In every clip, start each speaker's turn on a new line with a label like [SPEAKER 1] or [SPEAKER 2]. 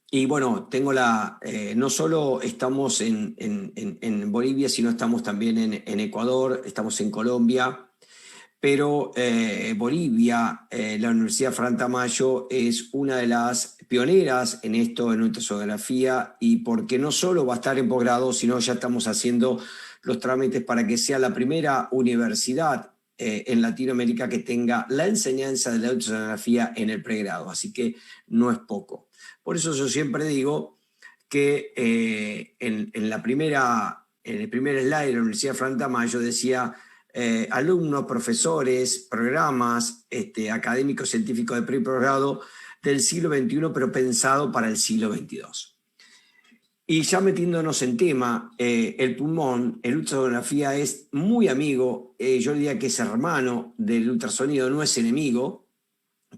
[SPEAKER 1] Y bueno, no solo estamos en Bolivia, sino estamos también en Ecuador, estamos en Colombia, pero Bolivia, la Universidad Fran Tamayo, es una de las pioneras en esto, en ultrasonografía, y porque no solo va a estar en posgrado, sino ya estamos haciendo los trámites para que sea la primera universidad en Latinoamérica que tenga la enseñanza de la ultrasonografía en el pregrado, así que no es poco. Por eso yo siempre digo que en el primer slide de la Universidad Fran Tamayo decía alumnos, profesores, programas académicos, científicos de pregrado del siglo XXI, pero pensado para el siglo XXII. Y ya metiéndonos en tema, el pulmón, el ultrasonografía es muy amigo, yo diría que es hermano del ultrasonido, no es enemigo,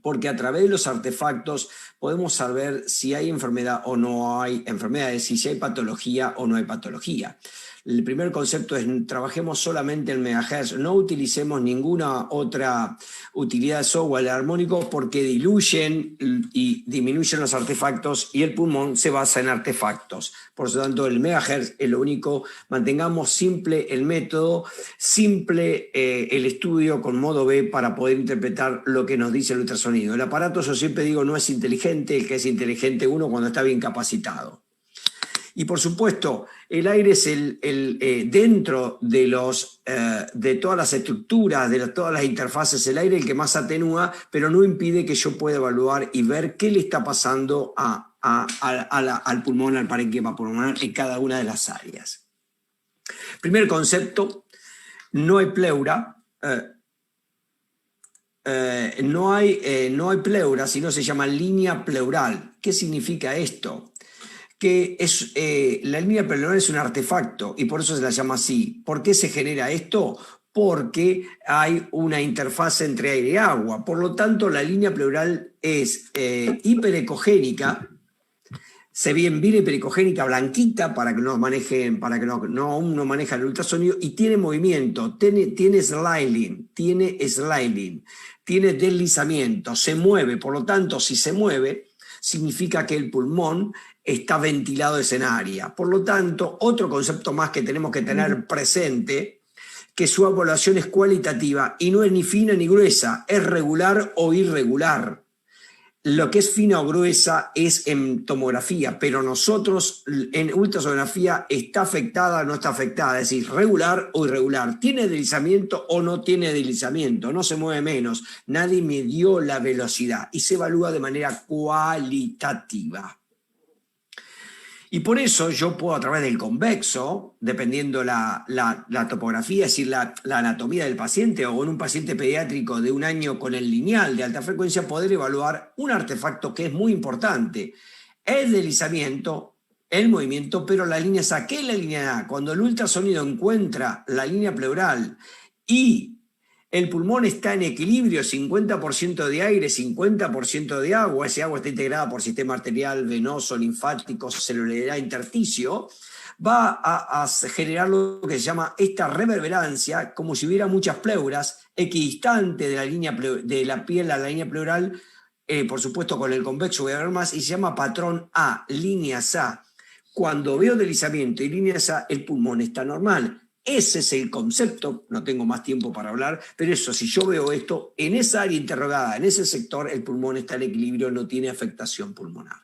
[SPEAKER 1] porque a través de los artefactos podemos saber si hay enfermedad o no hay enfermedades, si hay patología o no hay patología. El primer concepto es trabajemos solamente en megahertz, no utilicemos ninguna otra utilidad de software armónico porque diluyen y disminuyen los artefactos y el pulmón se basa en artefactos. Por lo tanto, el megahertz es lo único. Mantengamos simple el método, simple el estudio con modo B para poder interpretar lo que nos dice el ultrasonido. El aparato, yo siempre digo, no es inteligente, el que es inteligente uno cuando está bien capacitado. Y por supuesto, el aire es dentro de todas las estructuras, de todas las interfaces, el aire el que más atenúa, pero no impide que yo pueda evaluar y ver qué le está pasando al pulmón, al parénquima pulmonar en cada una de las áreas. Primer concepto, no hay pleura. No hay pleura, sino se llama línea pleural. ¿Qué significa esto? Que la línea pleural es un artefacto y por eso se la llama así. ¿Por qué se genera esto? Porque hay una interfaz entre aire y agua. Por lo tanto, la línea pleural es hiperecogénica, se ve bien hiperecogénica, blanquita, para que no manejen, para que no aún no manejan el ultrasonido, y tiene movimiento, tiene sliding, tiene deslizamiento, se mueve. Por lo tanto, si se mueve, significa que el pulmón está ventilado en área. Por lo tanto, otro concepto más que tenemos que tener presente, que su evaluación es cualitativa y no es ni fina ni gruesa, es regular o irregular. Lo que es fina o gruesa es en tomografía, pero nosotros en ultrasonografía está afectada o no está afectada, es decir, regular o irregular, tiene deslizamiento o no tiene deslizamiento, no se mueve menos, nadie midió la velocidad y se evalúa de manera cualitativa. Y por eso yo puedo a través del convexo, dependiendo la topografía, es decir, la anatomía del paciente, o en un paciente pediátrico de 1 año con el lineal de alta frecuencia, poder evaluar un artefacto que es muy importante. El deslizamiento, el movimiento, pero la línea A. ¿Qué es la línea A? Cuando el ultrasonido encuentra la línea pleural y el pulmón está en equilibrio, 50% de aire, 50% de agua, ese agua está integrada por sistema arterial, venoso, linfático, celularidad, intersticio, va a generar lo que se llama esta reverberancia, como si hubiera muchas pleuras, equidistante de la piel a la línea pleural, por supuesto con el convexo voy a ver más, y se llama patrón A, líneas A. Cuando veo deslizamiento y líneas A, el pulmón está normal. Ese es el concepto, no tengo más tiempo para hablar, pero eso, si yo veo esto, en esa área interrogada, en ese sector, el pulmón está en equilibrio, no tiene afectación pulmonar.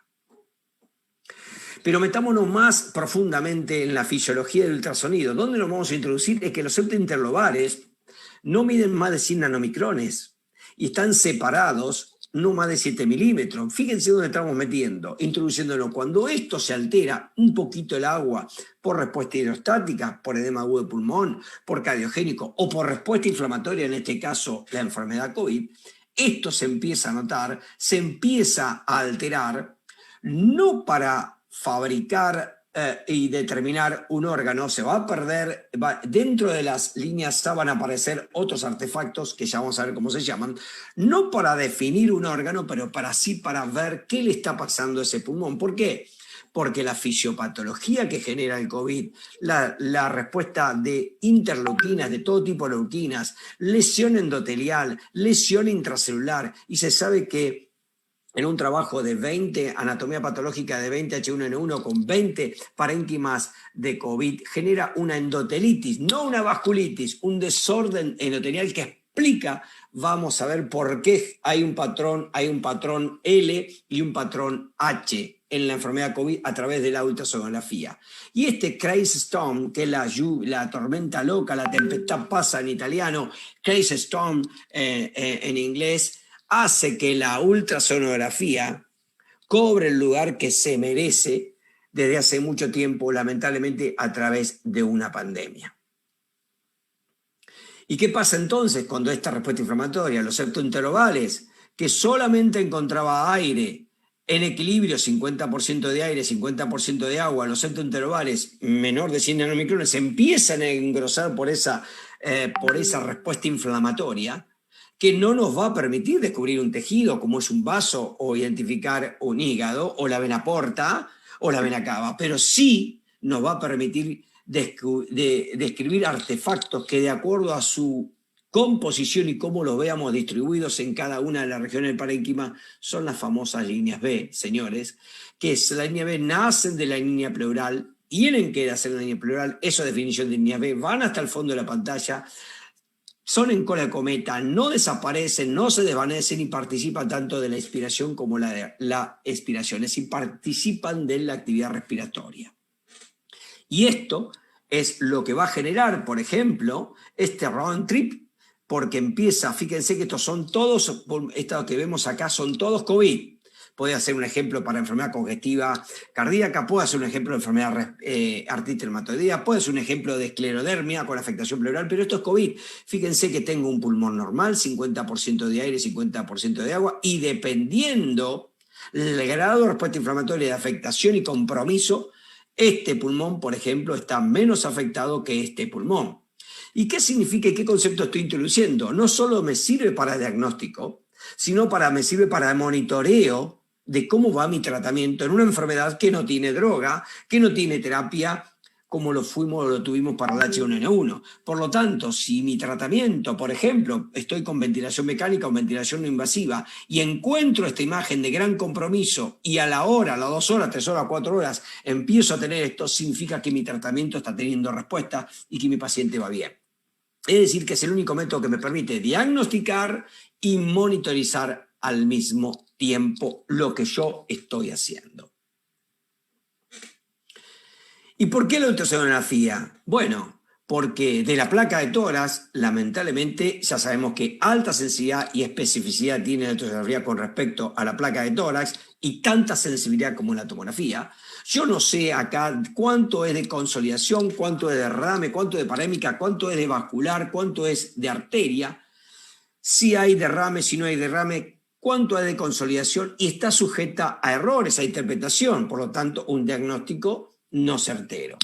[SPEAKER 1] Pero metámonos más profundamente en la fisiología del ultrasonido. ¿Dónde nos vamos a introducir? Es que los septos interlobales no miden más de 100 nanomicrones y están separados no más de 7 milímetros. Fíjense dónde estamos metiendo, introduciéndonos. Cuando esto se altera un poquito el agua por respuesta hidrostática, por edema agudo de pulmón, por cardiogénico o por respuesta inflamatoria, en este caso la enfermedad COVID, esto se empieza a notar, se empieza a alterar, no para fabricar y determinar un órgano, se va a perder, dentro de las líneas A van a aparecer otros artefactos que ya vamos a ver cómo se llaman, no para definir un órgano, pero para ver qué le está pasando a ese pulmón. ¿Por qué? Porque la fisiopatología que genera el COVID, la respuesta de interleuquinas, de todo tipo de leuquinas, lesión endotelial, lesión intracelular, y se sabe que en un trabajo de 20, anatomía patológica de 20 H1N1 con 20 parénquimas de COVID, genera una endotelitis, no una vasculitis, un desorden endotelial que explica, vamos a ver por qué hay un patrón L y un patrón H en la enfermedad COVID a través de la ultrasonografía. Y este crazy storm, que es la tormenta loca, la tempestad pasa en italiano, crazy storm en inglés, hace que la ultrasonografía cobre el lugar que se merece desde hace mucho tiempo, lamentablemente, a través de una pandemia. ¿Y qué pasa entonces cuando esta respuesta inflamatoria, los septointervalos, que solamente encontraba aire en equilibrio, 50% de aire, 50% de agua, los septointervalos menor de 100 nanomicrones, empiezan a engrosar por esa respuesta inflamatoria, que no nos va a permitir descubrir un tejido como es un vaso o identificar un hígado o la vena porta o la vena cava, pero sí nos va a permitir describir artefactos que de acuerdo a su composición y cómo los veamos distribuidos en cada una de las regiones del parénquima son las famosas líneas B, señores, que es la línea B, nacen de la línea pleural, tienen que nacer en la línea pleural, eso es definición de línea B, van hasta el fondo de la pantalla, son en cola de cometa, no desaparecen, no se desvanecen y participan tanto de la inspiración como la expiración, es decir, participan de la actividad respiratoria. Y esto es lo que va a generar, por ejemplo, este round trip, porque empieza, fíjense que estos que vemos acá son todos COVID. Puede ser un ejemplo para enfermedad congestiva cardíaca, puede ser un ejemplo de enfermedad artritis reumatoidea, puede ser un ejemplo de esclerodermia con afectación pleural, pero esto es COVID. Fíjense que tengo un pulmón normal, 50% de aire, 50% de agua, y dependiendo del grado de respuesta inflamatoria, de afectación y compromiso, este pulmón, por ejemplo, está menos afectado que este pulmón. ¿Y qué significa y qué concepto estoy introduciendo? No solo me sirve para diagnóstico, sino me sirve para monitoreo de cómo va mi tratamiento en una enfermedad que no tiene droga, que no tiene terapia, como lo tuvimos para el H1N1. Por lo tanto, si mi tratamiento, por ejemplo, estoy con ventilación mecánica o ventilación no invasiva y encuentro esta imagen de gran compromiso y a las 2 horas, 3 horas, 4 horas empiezo a tener esto, significa que mi tratamiento está teniendo respuesta y que mi paciente va bien. Es decir, que es el único método que me permite diagnosticar y monitorizar al mismo tiempo lo que yo estoy haciendo. ¿Y por qué la ultrasonografía? Bueno, porque de la placa de tórax, lamentablemente, ya sabemos que alta sensibilidad y especificidad tiene la ultrasonografía con respecto a la placa de tórax y tanta sensibilidad como la tomografía. Yo no sé acá cuánto es de consolidación, cuánto es de derrame, cuánto es de parémica, cuánto es de vascular, cuánto es de arteria, si hay derrame, si no hay derrame, cuánto hay de consolidación y está sujeta a errores, a interpretación, por lo tanto, un diagnóstico no certero.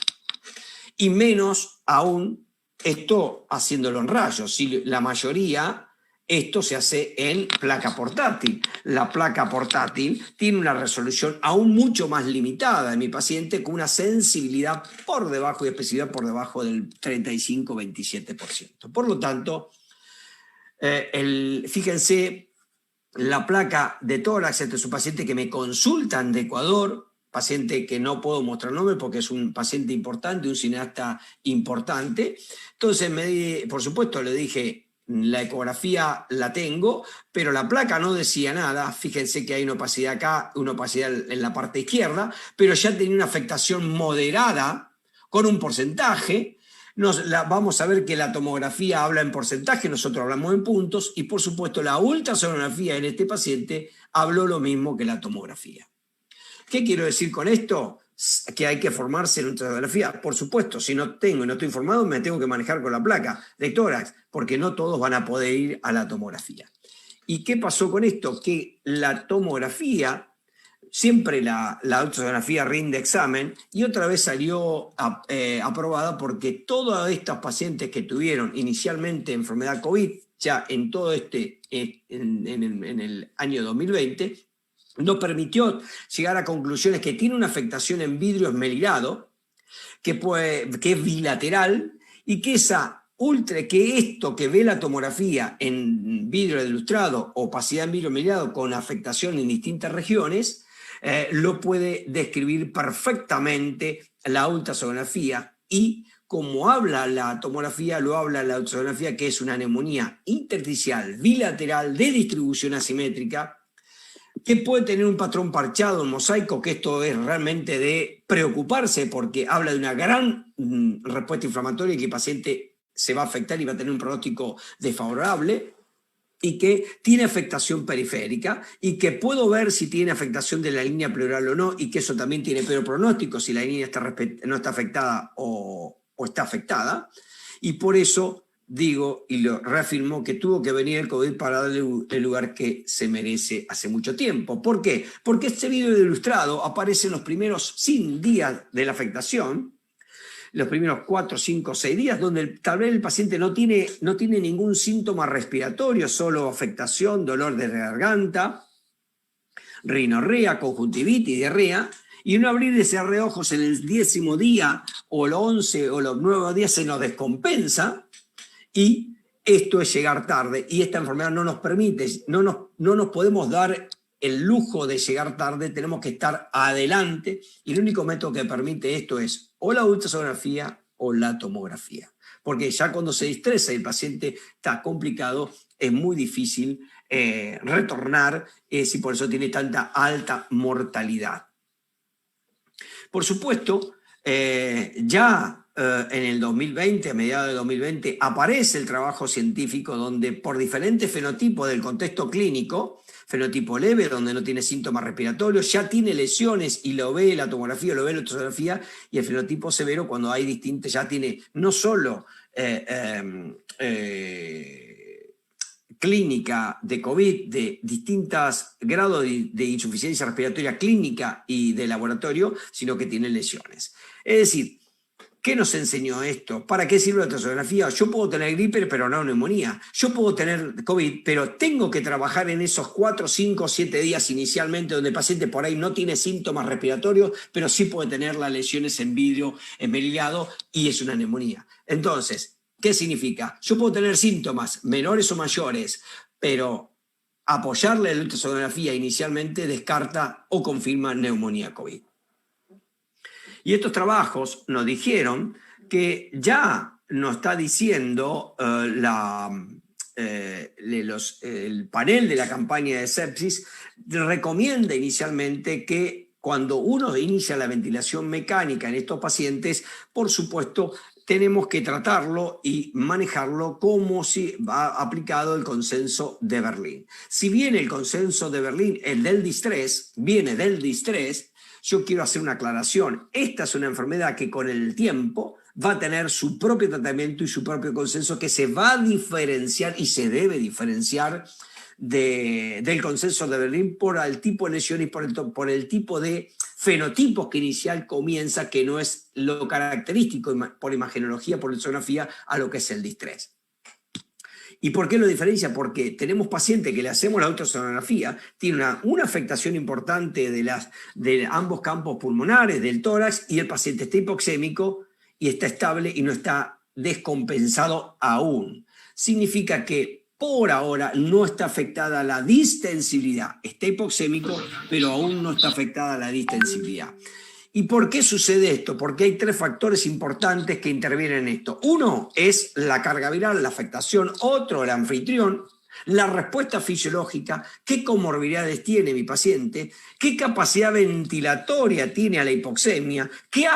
[SPEAKER 1] Y menos aún esto haciéndolo en rayos, si la mayoría esto se hace en placa portátil. La placa portátil tiene una resolución aún mucho más limitada en mi paciente con una sensibilidad por debajo y especificidad por debajo del 35-27%. Por lo tanto, fíjense, la placa de tórax, este es un paciente que me consultan de Ecuador, paciente que no puedo mostrar nombre porque es un paciente importante, un cineasta importante. Entonces, por supuesto, le dije, la ecografía la tengo, pero la placa no decía nada. Fíjense que hay una opacidad acá, una opacidad en la parte izquierda, pero ya tenía una afectación moderada con un porcentaje. Vamos a ver que la tomografía habla en porcentaje, nosotros hablamos en puntos, y por supuesto la ultrasonografía en este paciente habló lo mismo que la tomografía. ¿Qué quiero decir con esto? Que hay que formarse en ultrasonografía. Por supuesto, si no tengo y no estoy informado, me tengo que manejar con la placa de tórax, porque no todos van a poder ir a la tomografía. ¿Y qué pasó con esto? Que la tomografía, siempre la ultrasonografía rinde examen, y otra vez salió aprobada porque todos estos pacientes que tuvieron inicialmente enfermedad COVID, ya en todo en el año 2020, nos permitió llegar a conclusiones que tiene una afectación en vidrio esmerilado, que es bilateral, y que esa que esto que ve la tomografía en vidrio ilustrado, opacidad en vidrio mediado con afectación en distintas regiones, lo puede describir perfectamente la ultrasonografía, y como habla la tomografía, lo habla la ultrasonografía, que es una neumonía intersticial bilateral de distribución asimétrica, que puede tener un patrón parchado, un mosaico, que esto es realmente de preocuparse porque habla de una gran respuesta inflamatoria y que el paciente se va a afectar y va a tener un pronóstico desfavorable, y que tiene afectación periférica y que puedo ver si tiene afectación de la línea pleural o no, y que eso también tiene peor pronóstico si la línea no está afectada o está afectada. Y por eso digo y lo reafirmo que tuvo que venir el COVID para darle el lugar que se merece hace mucho tiempo. ¿Por qué? Porque este video ilustrado aparece en los primeros 100 días de la afectación, los primeros 4, 5, 6 días, donde tal vez el paciente no tiene ningún síntoma respiratorio, solo afectación, dolor de garganta, rinorrea, conjuntivitis, diarrea, y un abrir y cerrar de ojos en el 10º día o los 11 o los 9 días se nos descompensa, y esto es llegar tarde, y esta enfermedad no nos permite, no nos podemos dar el lujo de llegar tarde, tenemos que estar adelante, y el único método que permite esto es o la ultrasonografía o la tomografía. Porque ya cuando se distresa y el paciente está complicado, es muy difícil retornar, y por eso tiene tanta alta mortalidad. Por supuesto, ya en el 2020, a mediados de 2020, aparece el trabajo científico donde por diferentes fenotipos del contexto clínico, fenotipo leve, donde no tiene síntomas respiratorios, ya tiene lesiones y lo ve la tomografía, lo ve la ultrasonografía, y el fenotipo severo, cuando hay distintas, ya tiene no solo clínica de COVID de distintos grados de insuficiencia respiratoria clínica y de laboratorio, sino que tiene lesiones. Es decir, ¿qué nos enseñó esto? ¿Para qué sirve la ultrasonografía? Yo puedo tener gripe, pero no neumonía. Yo puedo tener COVID, pero tengo que trabajar en esos 4, 5, 7 días inicialmente, donde el paciente por ahí no tiene síntomas respiratorios, pero sí puede tener las lesiones en vidrio esmerilado y es una neumonía. Entonces, ¿qué significa? Yo puedo tener síntomas menores o mayores, pero apoyarle la ultrasonografía inicialmente descarta o confirma neumonía COVID. Y estos trabajos nos dijeron que ya nos está diciendo el panel de la campaña de sepsis, recomienda inicialmente que cuando uno inicia la ventilación mecánica en estos pacientes, por supuesto, tenemos que tratarlo y manejarlo como si va aplicado el consenso de Berlín. Si bien el consenso de Berlín, el del distrés, viene del distrés, yo quiero hacer una aclaración. Esta es una enfermedad que con el tiempo va a tener su propio tratamiento y su propio consenso, que se va a diferenciar y se debe diferenciar del consenso de Berlín por el tipo de lesiones y por el tipo de fenotipos que inicial comienza, que no es lo característico por imagenología, por ultrasonografía, a lo que es el distrés. ¿Y por qué lo diferencia? Porque tenemos pacientes que le hacemos la ultrasonografía, tiene una afectación importante de ambos campos pulmonares, del tórax, y el paciente está hipoxémico y está estable y no está descompensado aún. Significa que por ahora no está afectada la distensibilidad. Está hipoxémico, pero aún no está afectada la distensibilidad. ¿Y por qué sucede esto? Porque hay 3 factores importantes que intervienen en esto. Uno es la carga viral, la afectación. Otro, el anfitrión. La respuesta fisiológica, qué comorbilidades tiene mi paciente, qué capacidad ventilatoria tiene a la hipoxemia, qué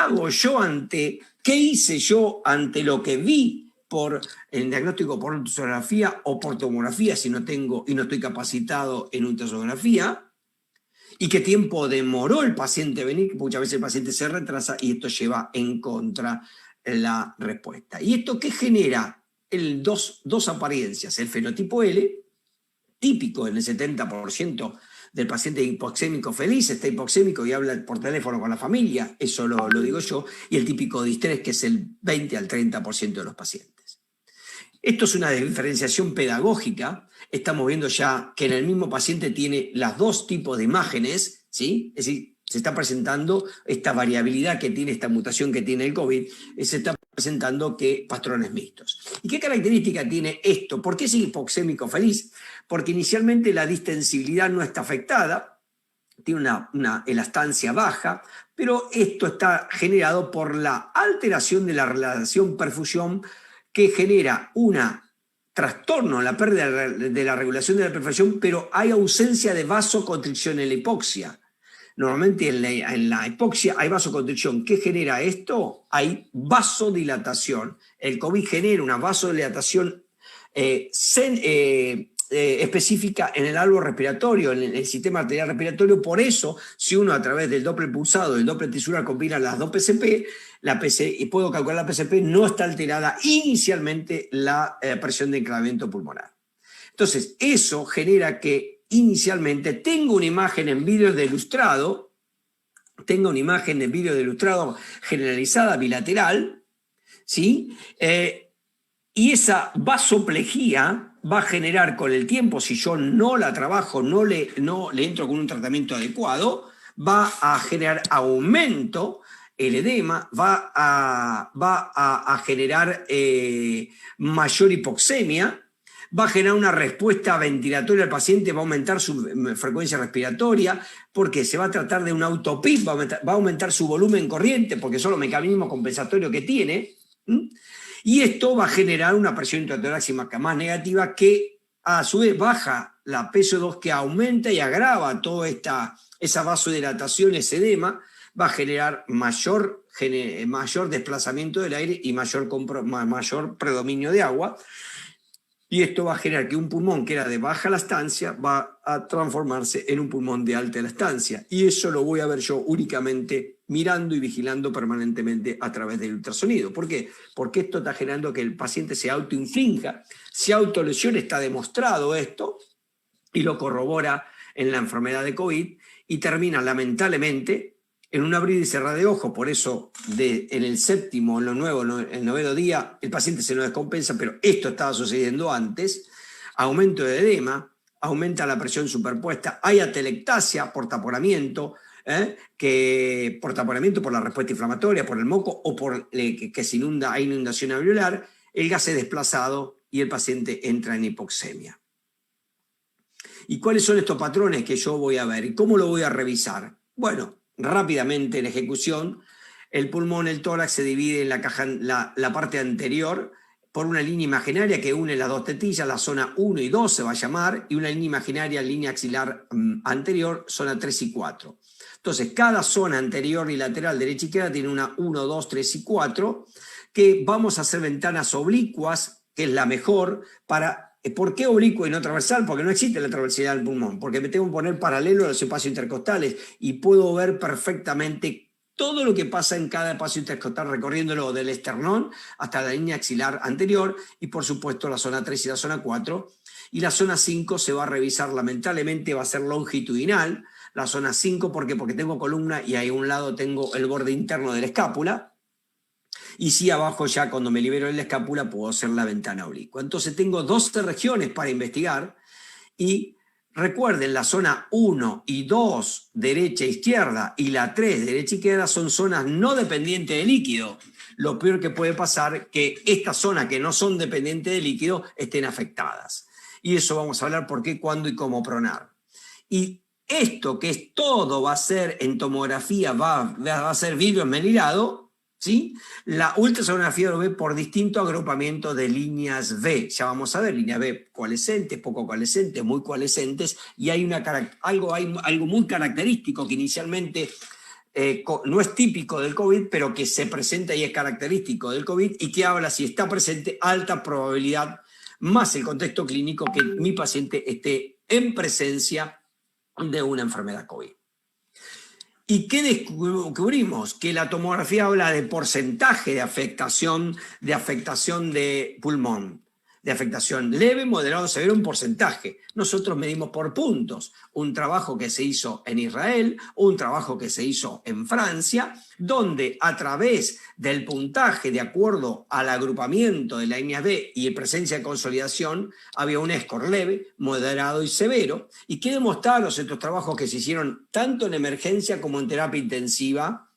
[SPEAKER 1] hice yo ante lo que vi por el diagnóstico por ultrasonografía o por tomografía si no tengo y no estoy capacitado en ultrasonografía. ¿Y qué tiempo demoró el paciente venir? Muchas veces el paciente se retrasa y esto lleva en contra la respuesta. ¿Y esto qué genera? Dos apariencias. El fenotipo L, típico en el 70% del paciente hipoxémico feliz, está hipoxémico y habla por teléfono con la familia, eso lo digo yo, y el típico distrés, que es el 20 al 30% de los pacientes. Esto es una diferenciación pedagógica. Estamos viendo ya que en el mismo paciente tiene los 2 tipos de imágenes, ¿sí? Es decir, se está presentando esta variabilidad que tiene, esta mutación que tiene el COVID, se está presentando que patrones mixtos. ¿Y qué característica tiene esto? ¿Por qué es hipoxémico feliz? Porque inicialmente la distensibilidad no está afectada, tiene una elastancia baja, pero esto está generado por la alteración de la relación perfusión que genera una trastorno en la pérdida de la regulación de la perfusión, pero hay ausencia de vasoconstricción en la hipoxia. Normalmente en la hipoxia hay vasoconstricción. ¿Qué genera esto? Hay vasodilatación. El COVID genera una vasodilatación específica en el árbol respiratorio, en el sistema arterial respiratorio. Por eso, si uno a través del Doppler pulsado y el Doppler tisular combina las dos PCP, y puedo calcular la PCP, no está alterada inicialmente la presión de enclavamiento pulmonar. Entonces, eso genera que inicialmente tengo una imagen en vídeo de ilustrado, generalizada bilateral, ¿sí? Y esa vasoplejía va a generar con el tiempo, si yo no la trabajo, no le entro con un tratamiento adecuado, va a generar aumento, el edema, va a generar mayor hipoxemia, va a generar una respuesta ventilatoria al paciente, va a aumentar su frecuencia respiratoria, porque se va a tratar de un autopip, va a aumentar su volumen corriente, porque son los mecanismos compensatorios que tiene. Y esto va a generar una presión intratorácica más negativa que a su vez baja la PSO2, que aumenta y agrava toda esa vasodilatación, ese edema, va a generar mayor desplazamiento del aire y mayor predominio de agua. Y esto va a generar que un pulmón que era de baja elastancia va a transformarse en un pulmón de alta elastancia. Y eso lo voy a ver yo únicamente mirando y vigilando permanentemente a través del ultrasonido. ¿Por qué? Porque esto está generando que el paciente se autoinflinja, se autolesione, está demostrado esto, y lo corrobora en la enfermedad de COVID, y termina lamentablemente en un abrir y cerrar de ojos. Por eso en el séptimo, en el noveno día, el paciente se nos descompensa, pero esto estaba sucediendo antes. Aumento de edema, aumenta la presión superpuesta, hay atelectasia por taponamiento, por taponamiento, por la respuesta inflamatoria, por el moco o por que se inunda, hay inundación alveolar, el gas es desplazado y el paciente entra en hipoxemia. ¿Y cuáles son estos patrones que yo voy a ver? ¿Y cómo lo voy a revisar? Bueno, rápidamente en ejecución, el pulmón, el tórax se divide en la parte anterior por una línea imaginaria que une las dos tetillas, la zona 1 y 2 se va a llamar, y una línea imaginaria, línea axilar anterior, zona 3 y 4. Entonces, cada zona anterior y lateral, derecha y izquierda, tiene una 1, 2, 3 y 4, que vamos a hacer ventanas oblicuas, que es la mejor para... ¿Por qué oblicuo y no transversal? Porque no existe la transversalidad del pulmón, porque me tengo que poner paralelo a los espacios intercostales y puedo ver perfectamente todo lo que pasa en cada espacio intercostal, recorriéndolo del esternón hasta la línea axilar anterior, y por supuesto la zona 3 y la zona 4. Y la zona 5 se va a revisar, lamentablemente va a ser longitudinal. La zona 5, ¿por qué? Porque tengo columna y ahí a un lado tengo el borde interno de la escápula. Y si abajo ya cuando me libero de la escápula puedo hacer la ventana oblicua. Entonces tengo 12 regiones para investigar, y recuerden, la zona 1 y 2, derecha e izquierda, y la 3, derecha e izquierda, son zonas no dependientes de líquido. Lo peor que puede pasar es que estas zonas que no son dependientes de líquido estén afectadas. Y eso vamos a hablar por qué, cuándo y cómo pronar. Y esto, que es todo, va a ser en tomografía, va a ser vidrio esmerilado, ¿sí? La ultrasonografía lo ve por distinto agrupamiento de líneas B. Ya vamos a ver, línea B coalescentes, poco coalescentes, muy coalescentes, y hay algo muy característico que inicialmente no es típico del COVID, pero que se presenta y es característico del COVID, y que habla, si está presente, alta probabilidad, más el contexto clínico, que mi paciente esté en presencia de una enfermedad COVID. ¿Y qué descubrimos? Que la tomografía habla de porcentaje de afectación de pulmón, de afectación leve, moderado, severo, un porcentaje. Nosotros medimos por puntos. Un trabajo que se hizo en Israel, un trabajo que se hizo en Francia, donde a través del puntaje de acuerdo al agrupamiento de la línea B y presencia de consolidación, había un score leve, moderado y severo. ¿Y qué demostraron estos trabajos que se hicieron tanto en emergencia como en terapia intensiva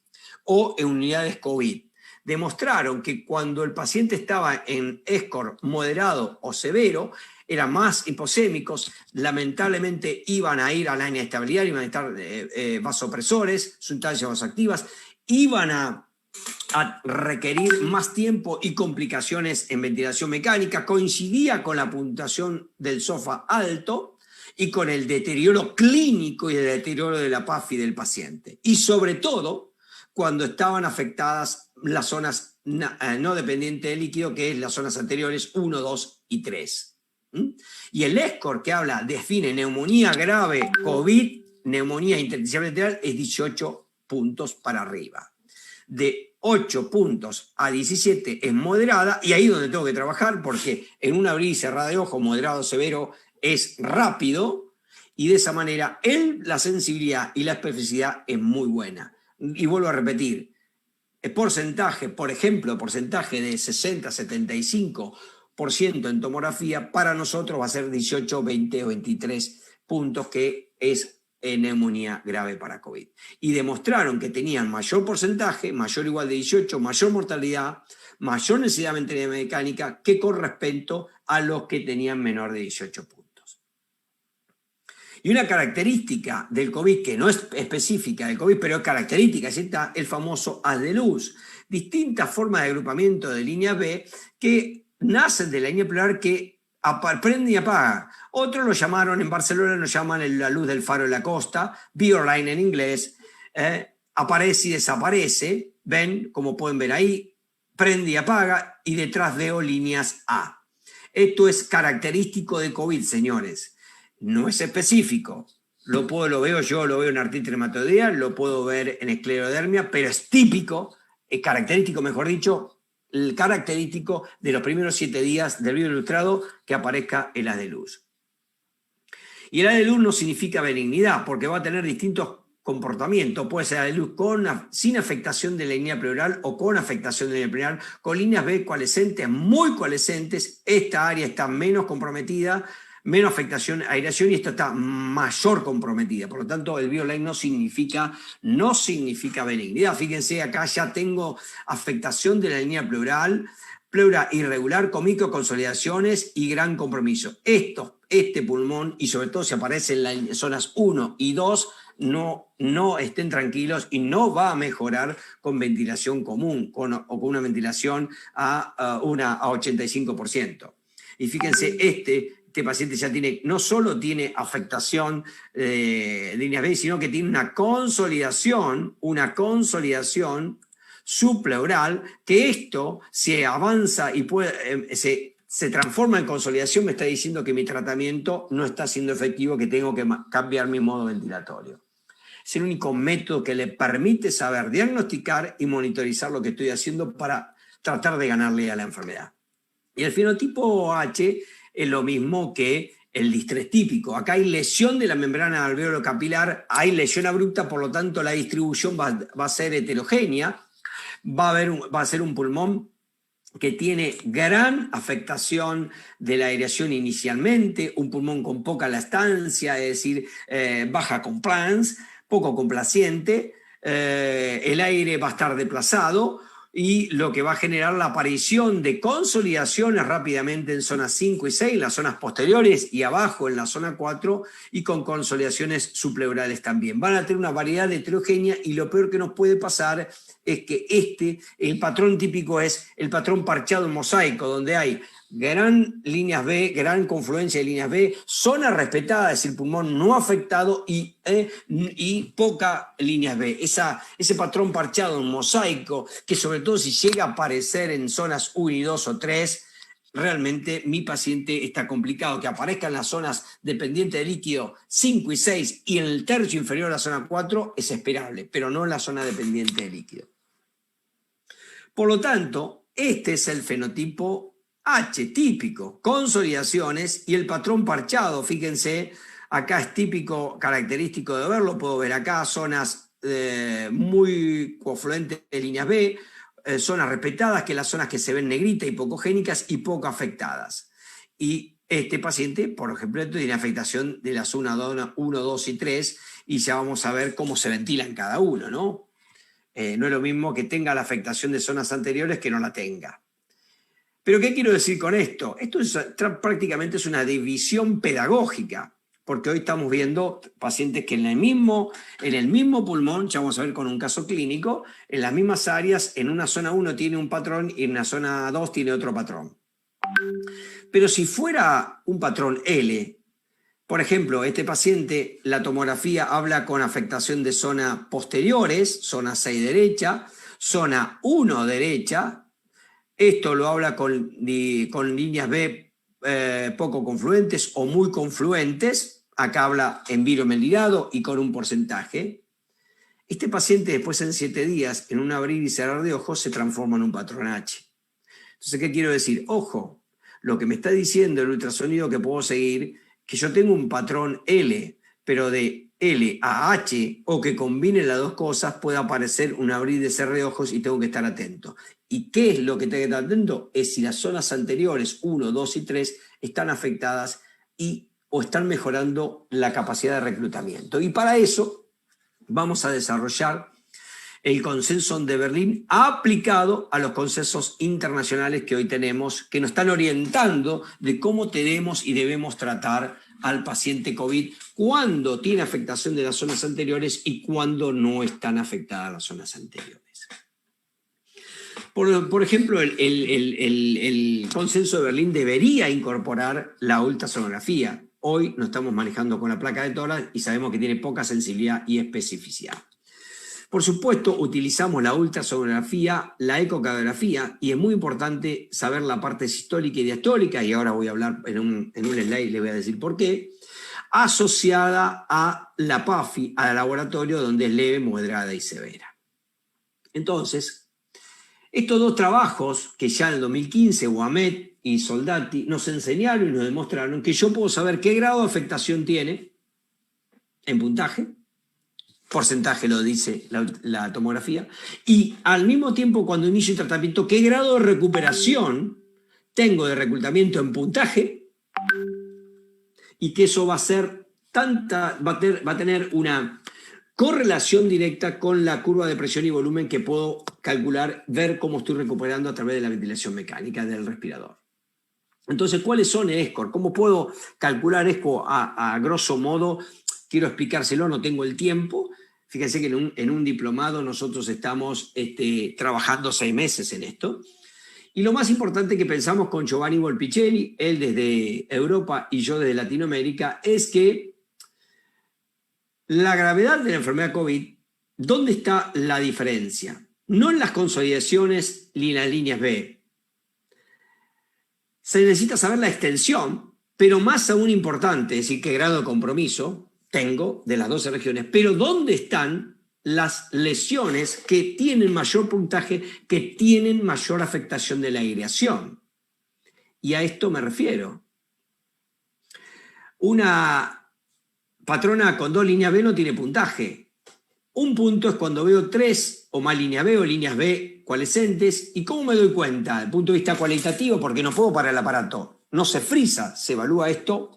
[SPEAKER 1] o en unidades COVID? demostraron que cuando el paciente estaba en score moderado o severo, eran más hiposémicos, lamentablemente iban a ir a la inestabilidad, iban a estar vasopresores, sustancias vasoactivas, iban a requerir más tiempo y complicaciones en ventilación mecánica, coincidía con la puntuación del SOFA alto y con el deterioro clínico y el deterioro de la PAFI del paciente. Y sobre todo, cuando estaban afectadas las zonas no dependientes de líquido, que es las zonas anteriores 1, 2 y 3. Y el score que define neumonía grave, COVID, neumonía intersticial lateral, es 18 puntos para arriba. De 8 puntos a 17 es moderada, y ahí es donde tengo que trabajar, porque en un abrir y cerrar de ojo, moderado severo es rápido, y de esa manera la sensibilidad y la especificidad es muy buena. Y vuelvo a repetir, el porcentaje, por ejemplo, porcentaje de 60-75% en tomografía, para nosotros va a ser 18, 20 o 23 puntos, que es neumonía grave para COVID. Y demostraron que tenían mayor porcentaje, mayor o igual de 18, mayor mortalidad, mayor necesidad de ventilación mecánica que con respecto a los que tenían menor de 18 puntos. Y una característica del COVID, que no es específica del COVID, pero es característica, es el famoso haz de luz. Distintas formas de agrupamiento de línea B que nacen de la línea pleural que prende y apaga. Otros lo llamaron, en Barcelona lo llaman la luz del faro de la costa, Beerline en inglés, aparece y desaparece, ven, como pueden ver ahí, prende y apaga, y detrás veo líneas A. Esto es característico de COVID, señores. No es específico. Lo veo yo, lo veo en artritis reumatoidea, lo puedo ver en esclerodermia, pero es típico, es característico, mejor dicho, el característico de los primeros 7 días del video ilustrado que aparezca el haz de luz. Y el haz de luz no significa benignidad, porque va a tener distintos comportamientos. Puede ser haz de luz sin afectación de la línea pleural o con afectación de la línea pleural, con líneas B coalescentes, muy coalescentes. Esta área está menos comprometida, menos afectación, aireación, y esto está mayor comprometida. Por lo tanto, el BioLine no significa benignidad. Fíjense, acá ya tengo afectación de la línea pleural, pleura irregular con microconsolidaciones y gran compromiso. Este pulmón, y sobre todo si aparece en las zonas 1 y 2, no estén tranquilos, y no va a mejorar con ventilación común o con una ventilación a 85%. Y fíjense, este paciente ya no solo tiene afectación de líneas B, sino que tiene una consolidación subpleural, que esto se avanza y se transforma en consolidación. Me está diciendo que mi tratamiento no está siendo efectivo, que tengo que cambiar mi modo ventilatorio. Es el único método que le permite saber diagnosticar y monitorizar lo que estoy haciendo para tratar de ganarle a la enfermedad. Y el fenotipo H es lo mismo que el distrés típico. Acá hay lesión de la membrana alveolo capilar, hay lesión abrupta, por lo tanto la distribución va a ser heterogénea. Va a ser un pulmón que tiene gran afectación de la aireación inicialmente, un pulmón con poca lastancia, es decir, baja compliance, poco complaciente, el aire va a estar desplazado, y lo que va a generar la aparición de consolidaciones rápidamente en zonas 5 y 6, las zonas posteriores, y abajo en la zona 4, y con consolidaciones subpleurales también. Van a tener una variedad heterogénea, y lo peor que nos puede pasar es que el patrón típico es el patrón parchado en mosaico, donde hay gran líneas B, gran confluencia de líneas B, zona respetada, es decir, pulmón no afectado, y poca líneas B. Ese patrón parchado en mosaico, que sobre todo si llega a aparecer en zonas 1 y 2 o 3, realmente mi paciente está complicado. Que aparezca en las zonas dependientes de líquido 5 y 6 y en el tercio inferior a la zona 4 es esperable, pero no en la zona dependiente de líquido. Por lo tanto, este es el fenotipo H típico, consolidaciones y el patrón parchado. Fíjense, acá es típico, característico de verlo, puedo ver acá zonas muy confluentes de líneas B, zonas respetadas, que las zonas que se ven negritas, hipocogénicas y poco afectadas. Y este paciente, por ejemplo, tiene afectación de las 1, 2 y 3, y ya vamos a ver cómo se ventilan cada uno, ¿no? No es lo mismo que tenga la afectación de zonas anteriores que no la tenga. Pero ¿qué quiero decir con esto? Esto prácticamente es una división pedagógica, porque hoy estamos viendo pacientes que en el mismo pulmón, ya vamos a ver con un caso clínico, en las mismas áreas, en una zona 1 tiene un patrón y en una zona 2 tiene otro patrón. Pero si fuera un patrón L, por ejemplo, este paciente, la tomografía habla con afectación de zona posteriores, zona 6 derecha, zona 1 derecha. Esto lo habla con líneas B poco confluentes o muy confluentes. Acá habla en viromelirado y con un porcentaje. Este paciente después en 7 días, en un abrir y cerrar de ojos, se transforma en un patrón H. Entonces, ¿qué quiero decir? Ojo, lo que me está diciendo el ultrasonido que puedo seguir, que yo tengo un patrón L, pero de L a H, o que combine las dos cosas, puede aparecer un abrir y cerrar de ojos y tengo que estar atento. ¿Y qué es lo que tengo que estar atento? Es si las zonas anteriores, 1, 2 y 3, están afectadas o están mejorando la capacidad de reclutamiento. Y para eso vamos a desarrollar el consenso de Berlín aplicado a los consensos internacionales que hoy tenemos, que nos están orientando de cómo tenemos y debemos tratar al paciente COVID cuando tiene afectación de las zonas anteriores y cuando no están afectadas las zonas anteriores. Por ejemplo, el consenso de Berlín debería incorporar la ultrasonografía. Hoy nos estamos manejando con la placa de tórax y sabemos que tiene poca sensibilidad y especificidad. Por supuesto, utilizamos la ultrasonografía, la ecocardiografía, y es muy importante saber la parte sistólica y diastólica, y ahora voy a hablar en un slide, le voy a decir por qué, asociada a la PAFI, al laboratorio donde es leve, moderada y severa. Entonces, estos dos trabajos, que ya en el 2015, Guamet y Soldati, nos enseñaron y nos demostraron que yo puedo saber qué grado de afectación tiene en puntaje, porcentaje lo dice la tomografía, y al mismo tiempo cuando inicio el tratamiento, qué grado de recuperación tengo de reclutamiento en puntaje, y que eso va a tener una correlación directa con la curva de presión y volumen que puedo calcular, ver cómo estoy recuperando a través de la ventilación mecánica del respirador. Entonces, ¿cuáles son el score? ¿Cómo puedo calcular esto a grosso modo? Quiero explicárselo, no tengo el tiempo. Fíjense que en un diplomado nosotros estamos trabajando 6 meses en esto. Y lo más importante que pensamos con Giovanni Volpicelli, él desde Europa y yo desde Latinoamérica, es que la gravedad de la enfermedad COVID, ¿dónde está la diferencia? No en las consolidaciones ni en las líneas B. Se necesita saber la extensión, pero más aún importante, es decir, qué grado de compromiso tengo de las 12 regiones, pero ¿dónde están las lesiones que tienen mayor puntaje, que tienen mayor afectación de la aireación? Y a esto me refiero. Una patrona con 2 líneas B no tiene puntaje. Un punto es cuando veo 3 o más líneas B o líneas B coalescentes. ¿Y cómo me doy cuenta? Desde el punto de vista cualitativo, porque no puedo parar el aparato. No se frisa, se evalúa esto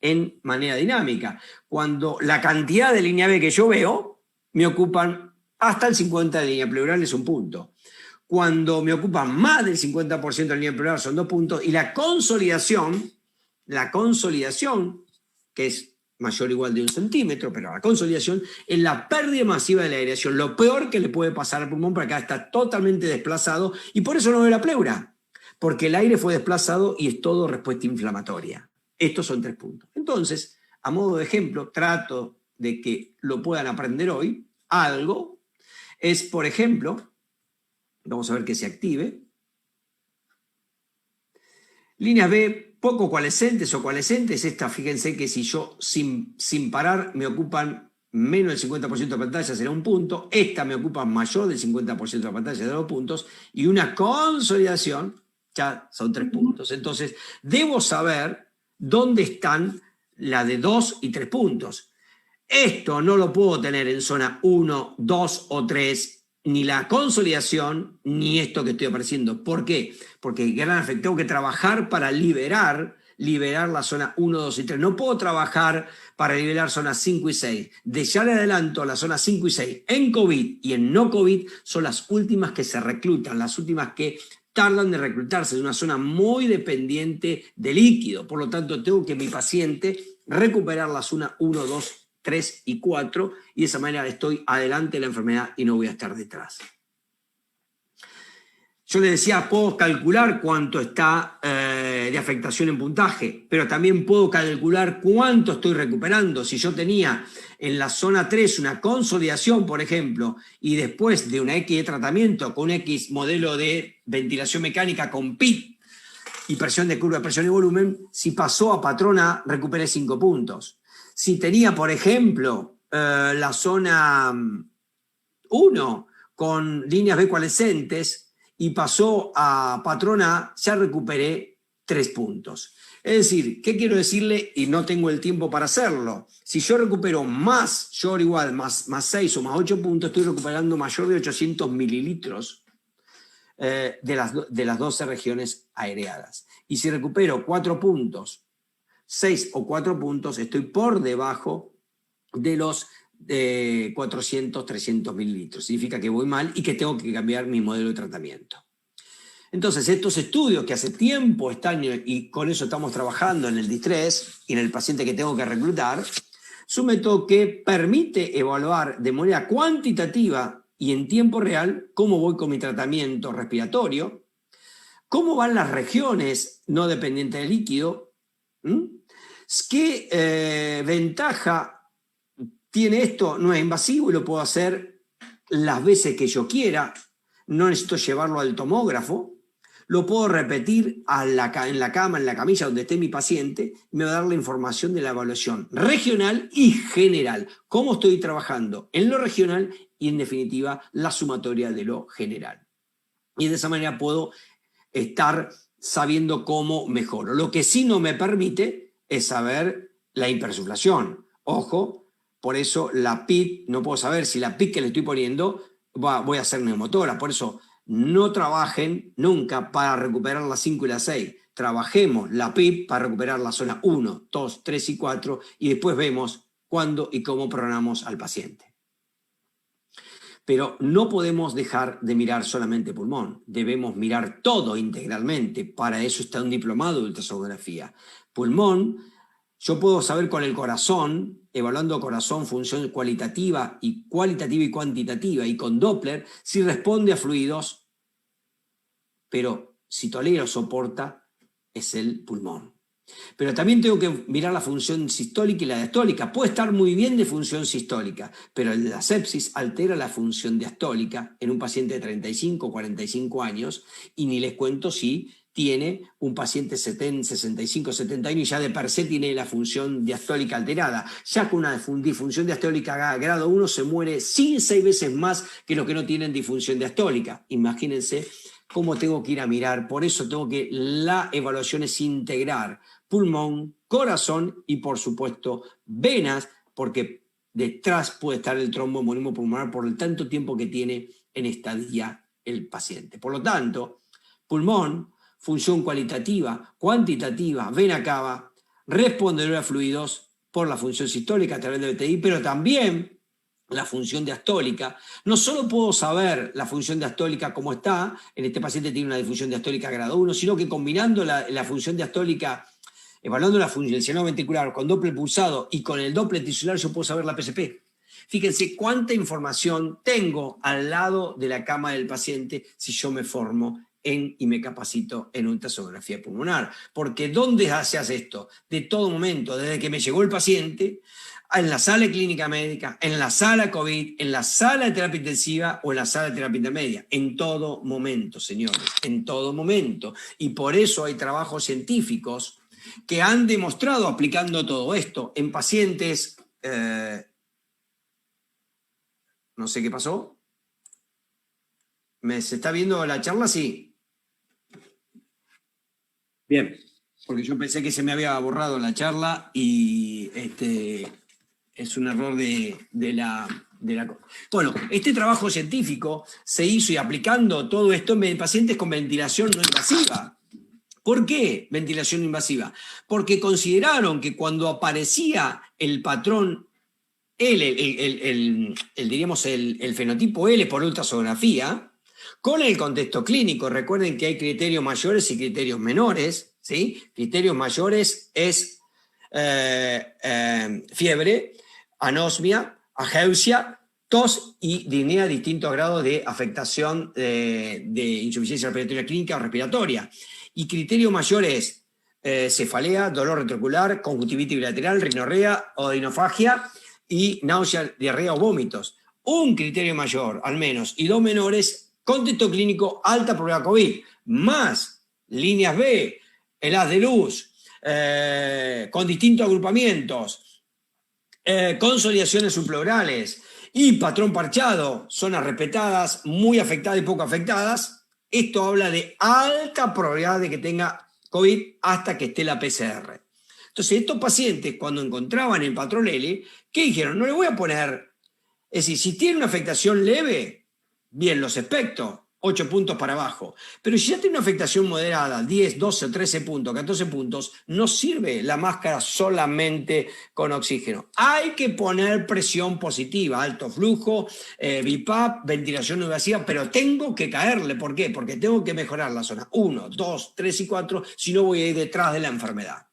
[SPEAKER 1] en manera dinámica. Cuando la cantidad de línea B que yo veo me ocupan hasta el 50% de línea pleural, es un punto. Cuando me ocupan más del 50% de línea pleural son 2 puntos. Y la consolidación, que es mayor o igual de 1 centímetro, pero la consolidación es la pérdida masiva de la aireación, lo peor que le puede pasar al pulmón, porque acá está totalmente desplazado y por eso no ve la pleura, porque el aire fue desplazado y es todo respuesta inflamatoria. Estos son 3 puntos. Entonces, a modo de ejemplo, trato de que lo puedan aprender hoy. Algo es, por ejemplo, vamos a ver que se active. Líneas B poco coalescentes o coalescentes, esta fíjense que si yo sin parar me ocupan menos del 50% de pantalla será 1 punto, esta me ocupa mayor del 50% de la pantalla será 2 puntos, y una consolidación ya son 3 puntos. Entonces, debo saber dónde están la de 2 y 3 puntos. Esto no lo puedo tener en zona 1, 2 o 3, ni la consolidación, ni esto que estoy apareciendo. ¿Por qué? Porque tengo que trabajar para liberar liberar la zona 1, 2 y 3. No puedo trabajar para liberar zonas 5 y 6. De ya le adelanto, las zonas 5 y 6 en COVID y en no COVID son las últimas que se reclutan, las últimas que tardan de reclutarse. Es una zona muy dependiente de líquido. Por lo tanto, tengo que mi paciente recuperar la zona 1, 2, 3 y 4 y de esa manera estoy adelante de la enfermedad y no voy a estar detrás. Yo le decía, puedo calcular cuánto está de afectación en puntaje, pero también puedo calcular cuánto estoy recuperando. Si yo tenía en la zona 3 una consolidación, por ejemplo, y después de una X de tratamiento con un X modelo de ventilación mecánica con PIT y presión de curva, presión y volumen, si pasó a patrón A, recuperé 5 puntos. Si tenía, por ejemplo, la zona 1 con líneas B coalescentes, y pasó a patrón A, ya recuperé 3 puntos. Es decir, ¿qué quiero decirle? Y no tengo el tiempo para hacerlo. Si yo recupero más, yo igual, más 6 o más 8 puntos, estoy recuperando mayor de 800 mililitros de las 12 regiones aireadas. Y si recupero 4 puntos, 6 o 4 puntos, estoy por debajo de los 400, 300 mililitros. Significa que voy mal y que tengo que cambiar mi modelo de tratamiento. Entonces, estos estudios que hace tiempo están, y con eso estamos trabajando en el distrés y en el paciente que tengo que reclutar, es un método que permite evaluar de manera cuantitativa y en tiempo real cómo voy con mi tratamiento respiratorio, cómo van las regiones no dependientes del líquido, qué ventaja tiene esto, no es invasivo y lo puedo hacer las veces que yo quiera, no necesito llevarlo al tomógrafo, lo puedo repetir en la cama, en la camilla donde esté mi paciente, y me va a dar la información de la evaluación regional y general, cómo estoy trabajando en lo regional y en definitiva la sumatoria de lo general. Y de esa manera puedo estar sabiendo cómo mejoro. Lo que sí no me permite es saber la hipersuflación. Ojo, por eso la PIT, no puedo saber si la PIT que le estoy poniendo voy a hacer neumotora. Por eso no trabajen nunca para recuperar la 5 y la 6. Trabajemos la PIT para recuperar la zona 1, 2, 3 y 4 y después vemos cuándo y cómo programamos al paciente. Pero no podemos dejar de mirar solamente pulmón. Debemos mirar todo integralmente. Para eso está un diplomado de ultrasonografía. Pulmón, yo puedo saber con el corazón, evaluando corazón, función cualitativa y cuantitativa, y con Doppler, si responde a fluidos, pero si tolera o soporta, es el pulmón. Pero también tengo que mirar la función sistólica y la diastólica. Puede estar muy bien de función sistólica, pero la sepsis altera la función diastólica en un paciente de 35 o 45 años, y ni les cuento si tiene un paciente 65, 70 años y ya de per se tiene la función diastólica alterada. Ya con una disfunción diastólica grado 1 se muere 6 veces más que los que no tienen disfunción diastólica. Imagínense cómo tengo que ir a mirar. Por eso tengo que, la evaluación es integrar pulmón, corazón y por supuesto venas, porque detrás puede estar el tromboembolismo pulmonar por el tanto tiempo que tiene en estadía el paciente. Por lo tanto, pulmón, función cualitativa, cuantitativa, vena cava, respondedora a fluidos por la función sistólica a través del BTI, pero también la función diastólica. No solo puedo saber la función diastólica como está, en este paciente tiene una difusión diastólica grado 1, sino que combinando la función diastólica, evaluando la función del llenado ventricular con Doppler pulsado y con el Doppler tisular, yo puedo saber la PCP. Fíjense cuánta información tengo al lado de la cama del paciente si yo me formo y me capacito en ultrasonografía pulmonar. Porque ¿dónde se hace esto? De todo momento, desde que me llegó el paciente, en la sala de clínica médica, en la sala COVID, en la sala de terapia intensiva o en la sala de terapia intermedia. En todo momento, señores, en todo momento. Y por eso hay trabajos científicos que han demostrado, aplicando todo esto en pacientes, no sé qué pasó. ¿Se está viendo la charla? Sí. Bien, porque yo pensé que se me había borrado la charla y es un error de la... Bueno, este trabajo científico se hizo y aplicando todo esto en pacientes con ventilación no invasiva. ¿Por qué ventilación invasiva? Porque consideraron que cuando aparecía el patrón L, diríamos el fenotipo L por ultrasonografía, con el contexto clínico, recuerden que hay criterios mayores y criterios menores, ¿sí? Criterios mayores es fiebre, anosmia, ageusia, tos y disnea a distintos grados de afectación de insuficiencia respiratoria clínica o respiratoria. Y criterio mayor es cefalea, dolor retrocular, conjuntivitis bilateral, rinorrea, odinofagia y náusea, diarrea o vómitos. Un criterio mayor, al menos, y dos menores, contexto clínico, alta probabilidad COVID, más líneas B, el haz de luz, con distintos agrupamientos, consolidaciones subpleurales y patrón parchado, zonas respetadas, muy afectadas y poco afectadas. Esto habla de alta probabilidad de que tenga COVID hasta que esté la PCR. Entonces, estos pacientes, cuando encontraban el patrón L, ¿qué dijeron? No le voy a poner, es decir, si tiene una afectación leve, bien, los aspectos, 8 puntos para abajo. Pero si ya tiene una afectación moderada, 10, 12, 13 puntos, 14 puntos, no sirve la máscara solamente con oxígeno. Hay que poner presión positiva, alto flujo, BiPAP, ventilación invasiva, pero tengo que caerle. ¿Por qué? Porque tengo que mejorar la zona 1, 2, 3 y 4, si no voy a ir detrás de la enfermedad.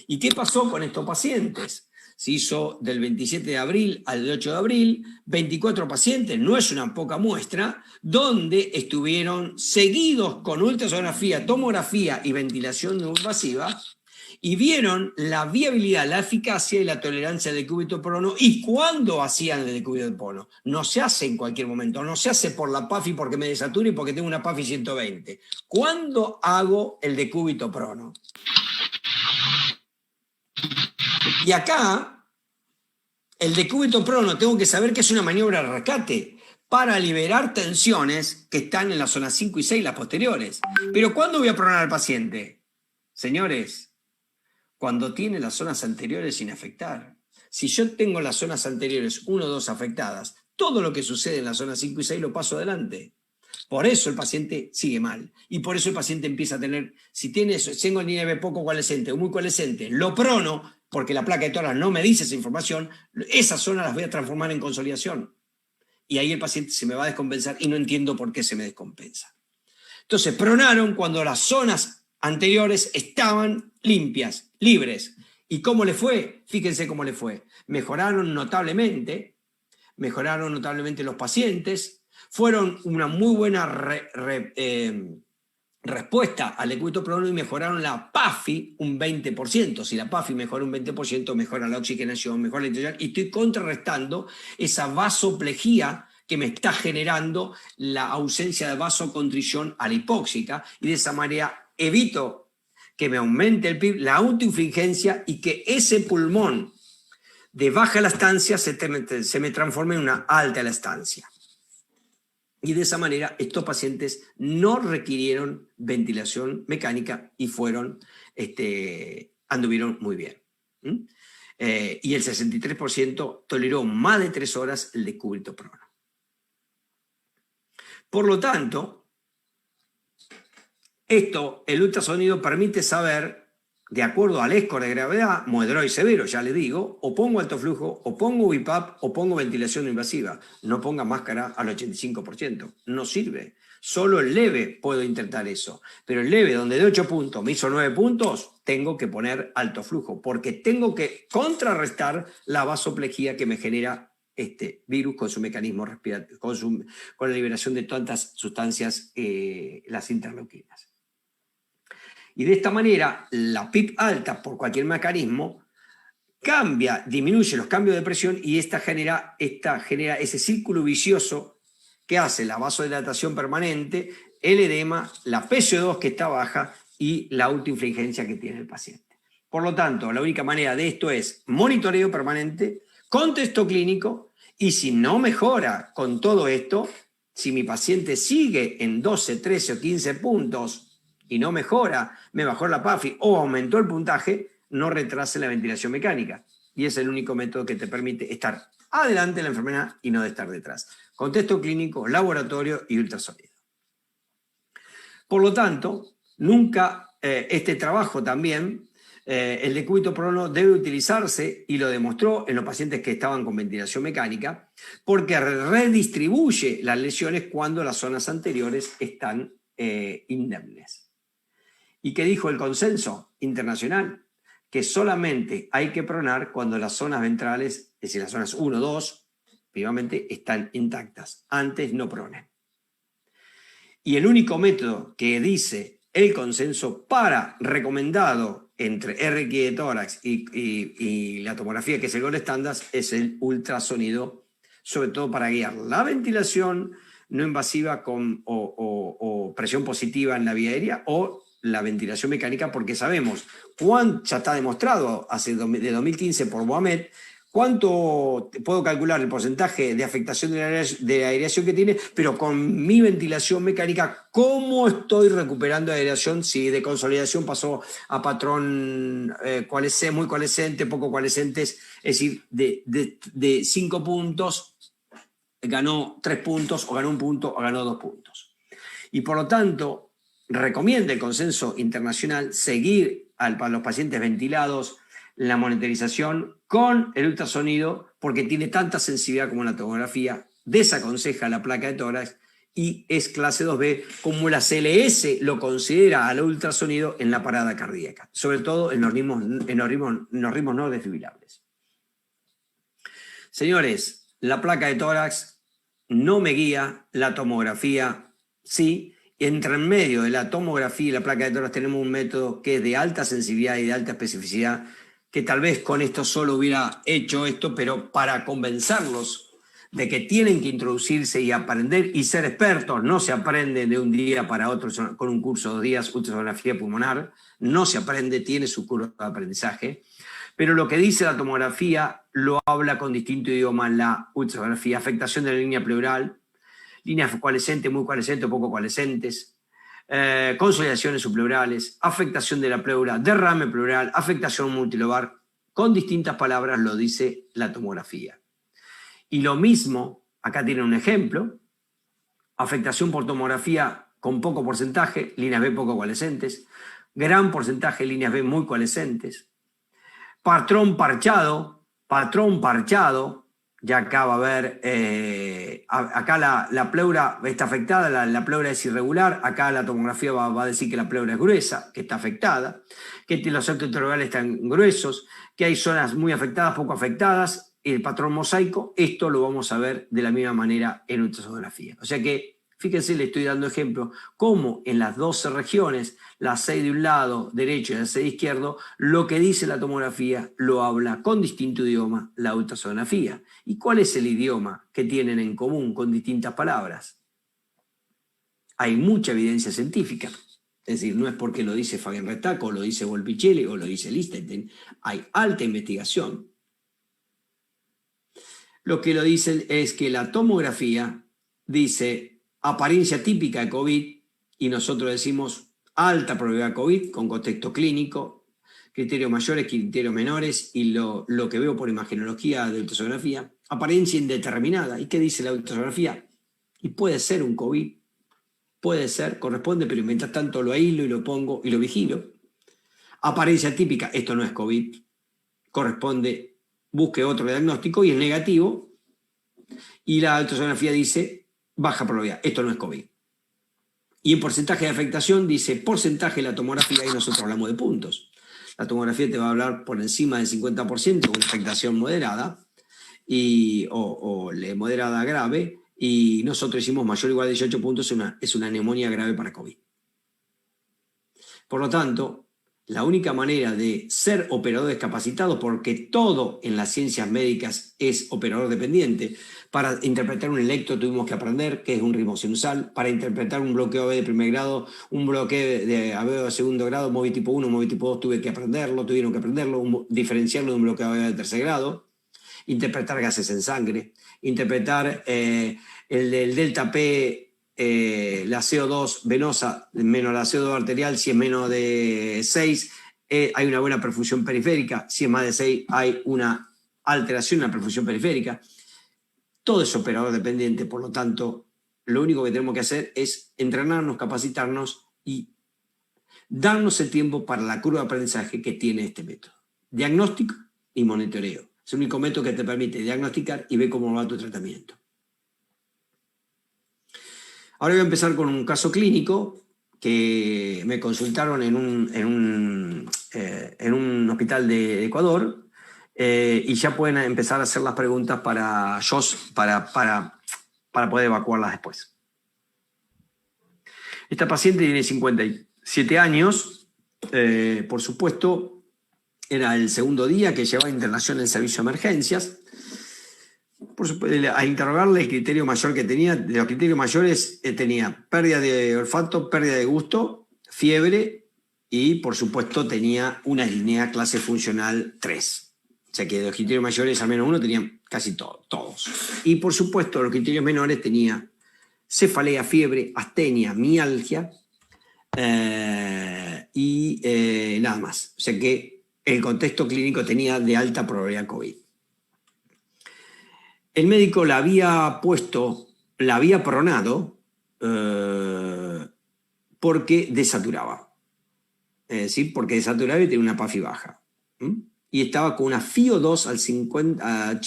[SPEAKER 1] ¿Y qué pasó con estos pacientes? Se hizo del 27 de abril al 8 de abril, 24 pacientes, no es una poca muestra, donde estuvieron seguidos con ultrasonografía, tomografía y ventilación invasiva, y vieron la viabilidad, la eficacia y la tolerancia del decúbito prono y cuándo hacían el decúbito prono. No se hace en cualquier momento, no se hace por la PAFI porque me desature y porque tengo una PAFI 120. ¿Cuándo hago el decúbito prono? Y acá, el decúbito prono, tengo que saber que es una maniobra de rescate para liberar tensiones que están en la zona 5 y 6, las posteriores. Pero ¿cuándo voy a pronar al paciente? Señores, cuando tiene las zonas anteriores sin afectar. Si yo tengo las zonas anteriores 1 o 2 afectadas, todo lo que sucede en la zona 5 y 6 lo paso adelante. Por eso el paciente sigue mal. Y por eso el paciente empieza a tener, si tengo el nivel poco coalescente o muy coalescente, lo prono, porque la placa de tórax no me dice esa información, esas zonas las voy a transformar en consolidación. Y ahí el paciente se me va a descompensar y no entiendo por qué se me descompensa. Entonces, pronaron cuando las zonas anteriores estaban limpias, libres. ¿Y cómo le fue? Fíjense cómo le fue. Mejoraron notablemente los pacientes, fueron una muy buena respuesta al decúbito prono y mejoraron la PAFI un 20%. Si la PAFI mejora un 20%, mejora la oxigenación, mejora la intubación, y estoy contrarrestando esa vasoplejía que me está generando la ausencia de vasocontrición a la hipóxica, y de esa manera evito que me aumente el PIB, la autoinfligencia, y que ese pulmón de baja elastancia se me transforme en una alta elastancia. Y de esa manera estos pacientes no requirieron ventilación mecánica y anduvieron muy bien. Y el 63% toleró más de 3 horas el decúbito prono. Por lo tanto, el ultrasonido permite saber, de acuerdo al score de gravedad, moderado y severo, ya le digo, o pongo alto flujo, o pongo BiPAP, o pongo ventilación invasiva. No ponga máscara al 85%. No sirve. Solo el leve puedo intentar eso. Pero el leve, donde de 8 puntos me hizo 9 puntos, tengo que poner alto flujo, porque tengo que contrarrestar la vasoplejía que me genera este virus con su mecanismo respiratorio, con la liberación de tantas sustancias, las interleuquinas. Y de esta manera, la PIP alta, por cualquier mecanismo, disminuye los cambios de presión, y esta genera ese círculo vicioso que hace la vasodilatación permanente, el edema, la PCO2 que está baja y la autoinfligencia que tiene el paciente. Por lo tanto, la única manera de esto es monitoreo permanente, contexto clínico, y si no mejora con todo esto, si mi paciente sigue en 12, 13 o 15 puntos y no mejora, me bajó la PAFI o aumentó el puntaje, no retrase la ventilación mecánica. Y es el único método que te permite estar adelante de la enfermedad y no de estar detrás. Contexto clínico, laboratorio y ultrasonido. Por lo tanto, Nunca este trabajo también, el decúbito prono debe utilizarse, y lo demostró en los pacientes que estaban con ventilación mecánica, porque redistribuye las lesiones cuando las zonas anteriores están indemnes. ¿Y qué dijo el consenso internacional? Que solamente hay que pronar cuando las zonas ventrales, es decir, las zonas 1, 2, vivamente están intactas. Antes no pronen. Y el único método que dice el consenso para recomendado entre RX de tórax y la tomografía, que es el gold standard, es el ultrasonido, sobre todo para guiar la ventilación no invasiva o presión positiva en la vía aérea o la ventilación mecánica, porque sabemos, ya está demostrado de 2015 por Boamet, cuánto puedo calcular el porcentaje de afectación de la aireación que tiene, pero con mi ventilación mecánica, ¿cómo estoy recuperando aireación si de consolidación pasó a patrón muy coalescente, poco coalescentes? Es decir, de 5 puntos ganó 3 puntos, o ganó 1 punto, o ganó 2 puntos. Y por lo tanto, recomienda el consenso internacional seguir para los pacientes ventilados la monitorización con el ultrasonido, porque tiene tanta sensibilidad como la tomografía, desaconseja la placa de tórax y es clase 2B, como la CLS lo considera al ultrasonido en la parada cardíaca, sobre todo en los ritmos no desfibrilables. Señores, la placa de tórax no me guía, la tomografía sí. Entre en medio de la tomografía y la placa de tórax tenemos un método que es de alta sensibilidad y de alta especificidad, que tal vez con esto solo hubiera hecho esto, pero para convencerlos de que tienen que introducirse y aprender y ser expertos. No se aprende de un día para otro con un curso de 2 días, ultrasonografía pulmonar, no se aprende, tiene su curva de aprendizaje. Pero lo que dice la tomografía lo habla con distinto idioma la ultrasonografía: afectación de la línea pleural, líneas coalescentes, muy coalescentes, poco coalescentes, consolidaciones subpleurales, afectación de la pleura, derrame pleural, afectación multilobar. Con distintas palabras lo dice la tomografía. Y lo mismo, acá tienen un ejemplo: afectación por tomografía con poco porcentaje, líneas B poco coalescentes, gran porcentaje, líneas B muy coalescentes, patrón parchado, ya acá va a haber, acá la pleura está afectada, la pleura es irregular, acá la tomografía va a decir que la pleura es gruesa, que está afectada, que los septos interrogales están gruesos, que hay zonas muy afectadas, poco afectadas, el patrón mosaico. Esto lo vamos a ver de la misma manera en ultrasonografía. O sea que, fíjense, le estoy dando ejemplo, cómo en las 12 regiones, la 6 de un lado derecho y la 6 izquierdo, lo que dice la tomografía lo habla con distinto idioma la ultrasonografía. ¿Y cuál es el idioma que tienen en común con distintas palabras? Hay mucha evidencia científica. Es decir, no es porque lo dice Fabián Retaco, o lo dice Volpicelli, o lo dice Lichtenstein. Hay alta investigación. Lo que lo dicen es que la tomografía dice apariencia típica de COVID, y nosotros decimos alta probabilidad de COVID con contexto clínico, criterios mayores, criterios menores, y lo que veo por imagenología de ultrasonografía, apariencia indeterminada. ¿Y qué dice la ultrasonografía? Y puede ser un COVID, puede ser, corresponde, pero mientras tanto lo aíslo y lo pongo y lo vigilo. Apariencia típica, esto no es COVID, corresponde, busque otro diagnóstico, y es negativo, y la ultrasonografía dice baja probabilidad, esto no es COVID. Y en porcentaje de afectación dice porcentaje de la tomografía, y nosotros hablamos de puntos. La tomografía te va a hablar por encima del 50%, una afectación moderada, o moderada grave, y nosotros decimos mayor o igual a 18 puntos, es una neumonía grave para COVID. Por lo tanto, la única manera de ser operadores capacitados, porque todo en las ciencias médicas es operador dependiente. Para interpretar un electro tuvimos que aprender qué es un ritmo sinusal. Para interpretar un bloqueo AB de primer grado, un bloqueo de AB de segundo grado, MOVI tipo 1, MOVI tipo 2, tuvieron que aprenderlo, diferenciarlo de un bloqueo AB de tercer grado. Interpretar gases en sangre, interpretar el delta P, la CO2 venosa menos la CO2 arterial. Si es menos de 6, hay una buena perfusión periférica. Si es más de 6, hay una alteración en la perfusión periférica. Todo es operador dependiente. Por lo tanto, lo único que tenemos que hacer es entrenarnos, capacitarnos y darnos el tiempo para la curva de aprendizaje que tiene este método. Diagnóstico y monitoreo. Es el único método que te permite diagnosticar y ver cómo va tu tratamiento. Ahora voy a empezar con un caso clínico que me consultaron en un hospital de Ecuador, y ya pueden empezar a hacer las preguntas para poder evacuarlas después. Esta paciente tiene 57 años, por supuesto, era el segundo día que llevaba internación en el servicio de emergencias. Por supuesto, a interrogarle el criterio mayor que tenía, de los criterios mayores tenía pérdida de olfato, pérdida de gusto, fiebre y por supuesto tenía una disnea clase funcional 3. O sea que de los criterios mayores al menos uno tenían casi todos. Y por supuesto los criterios menores tenía cefalea, fiebre, astenia, mialgia y nada más. O sea que el contexto clínico tenía de alta probabilidad COVID. El médico la había pronado porque desaturaba. Es decir, porque desaturaba y tenía una PAFI baja. Y estaba con una FIO2 al 50,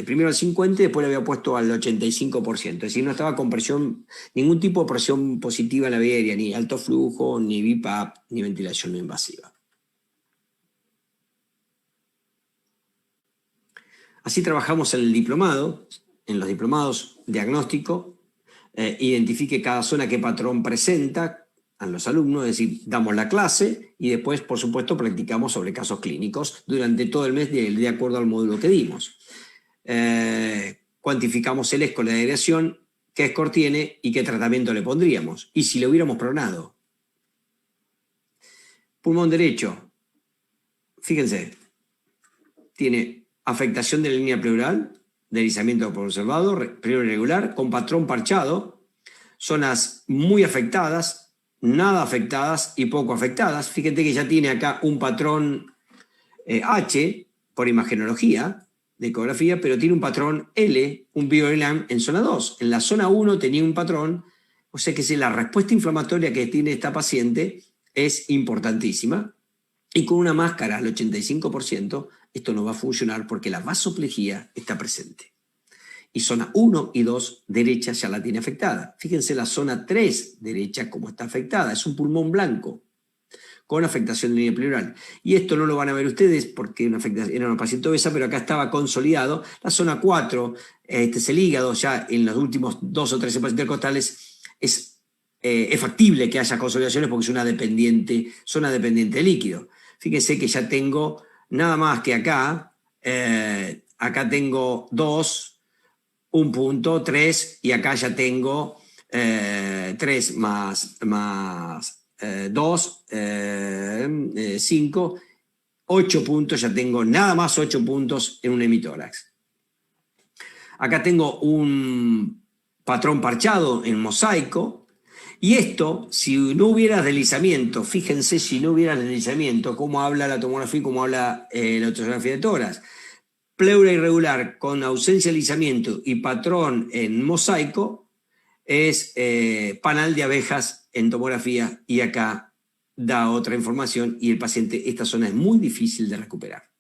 [SPEAKER 1] primero al 50 y después le había puesto al 85%. Es decir, no estaba con presión, ningún tipo de presión positiva en la vía aérea, ni alto flujo, ni BiPAP, ni ventilación no invasiva. Así trabajamos en el diplomado, en los diplomados diagnóstico, identifique cada zona qué patrón presenta a los alumnos, es decir, damos la clase y después, por supuesto, practicamos sobre casos clínicos durante todo el mes de acuerdo al módulo que dimos. Cuantificamos el ESCO, la aireación, qué score tiene y qué tratamiento le pondríamos, y si le hubiéramos pronado. Pulmón derecho, fíjense, tiene afectación de la línea pleural, deslizamiento por observado, periodo irregular, con patrón parchado, zonas muy afectadas, nada afectadas y poco afectadas. Fíjate que ya tiene acá un patrón H por imagenología de ecografía, pero tiene un patrón L, un BioLam en zona 2. En la zona 1 tenía un patrón, o sea que la respuesta inflamatoria que tiene esta paciente es importantísima. Y con una máscara al 85%, esto no va a funcionar porque la vasoplejía está presente. Y zona 1 y 2 derecha ya la tiene afectada. Fíjense la zona 3 derecha cómo está afectada. Es un pulmón blanco con afectación de línea pleural. Y esto no lo van a ver ustedes porque era una paciente obesa, pero acá estaba consolidado. La zona 4, este es el hígado, ya en los últimos 2 o 3 pacientes intercostales es factible que haya consolidaciones porque es una zona dependiente de líquido. Fíjense que ya tengo nada más que acá, acá tengo 2, 1 punto, 3, y acá ya tengo 3 más 2, 5, 8 puntos, ya tengo nada más 8 puntos en un hemitórax. Acá tengo un patrón parchado en mosaico. Y esto, si no hubiera deslizamiento, fíjense si no hubiera deslizamiento, cómo habla la tomografía y cómo habla la ultrasonografía de tórax. Pleura irregular con ausencia de deslizamiento y patrón en mosaico es panal de abejas en tomografía, y acá da otra información y el paciente, esta zona es muy difícil de recuperar.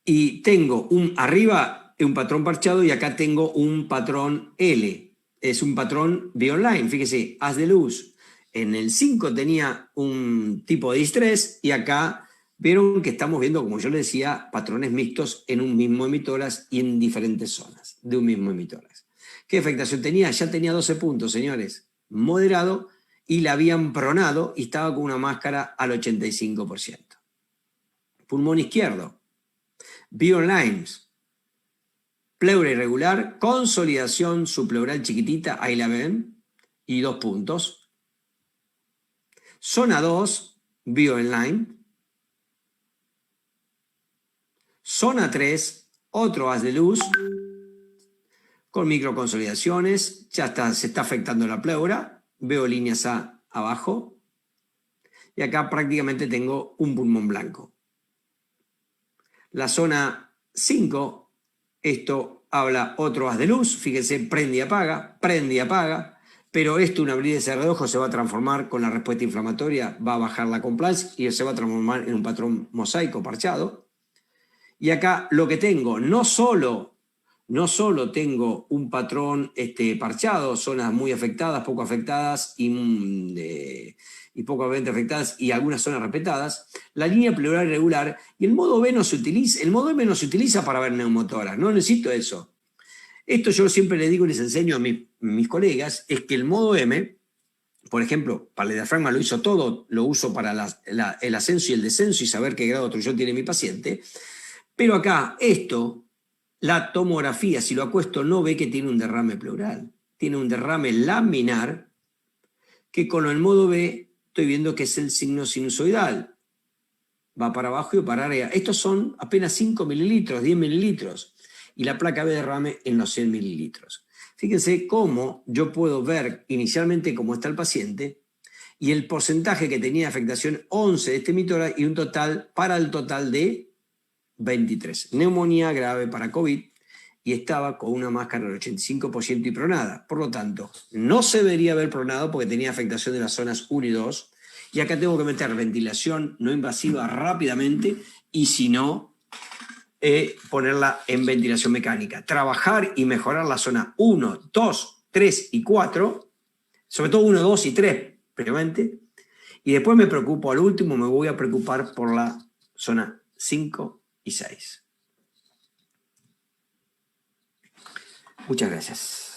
[SPEAKER 1] Y tengo arriba un patrón parchado y acá tengo un patrón L. Es un patrón BioLine, fíjese, haz de luz. En el 5 tenía un tipo de distrés y acá vieron que estamos viendo, como yo les decía, patrones mixtos en un mismo hemitórax y en diferentes zonas de un mismo hemitórax. ¿Qué afectación tenía? Ya tenía 12 puntos, señores. Moderado, y la habían pronado y estaba con una máscara al 85%. Pulmón izquierdo, BioLines. Pleura irregular, consolidación subpleural chiquitita, ahí la ven, y 2 puntos. Zona 2, BioLine. Zona 3, otro haz de luz, con microconsolidaciones, ya se está afectando la pleura, veo líneas abajo, y acá prácticamente tengo un pulmón blanco. La zona 5, esto habla otro haz de luz, fíjense, prende y apaga, pero esto, un abrir y cerrar de ojos, se va a transformar con la respuesta inflamatoria, va a bajar la compliance y se va a transformar en un patrón mosaico parchado. Y acá lo que tengo, no solo tengo un patrón parchado, zonas muy afectadas, poco afectadas y pocamente afectadas y algunas zonas respetadas, la línea pleural irregular, y el modo B no se utiliza, el modo M no se utiliza para ver neumotórax, no necesito eso. Esto yo siempre le digo y les enseño a mis colegas, es que el modo M, por ejemplo, para el diafragma lo hizo todo, lo uso para el ascenso y el descenso y saber qué grado de obstrucción tiene mi paciente, pero acá esto, la tomografía, si lo acuesto, no ve que tiene un derrame pleural, tiene un derrame laminar que con el modo B estoy viendo que es el signo sinusoidal. Va para abajo y para arriba. Estos son apenas 5 mililitros, 10 mililitros. Y la placa B derrame en los 100 mililitros. Fíjense cómo yo puedo ver inicialmente cómo está el paciente y el porcentaje que tenía de afectación 11 de este mitórax y un total para el total de 23. Neumonía grave para COVID y estaba con una máscara del 85% y pronada. Por lo tanto, no se debería haber pronado porque tenía afectación de las zonas 1 y 2. Y acá tengo que meter ventilación no invasiva rápidamente y si no, ponerla en ventilación mecánica. Trabajar y mejorar la zona 1, 2, 3 y 4, sobre todo 1, 2 y 3, previamente. Y después me preocupo, al último me voy a preocupar por la zona 5 y 6. Muchas gracias.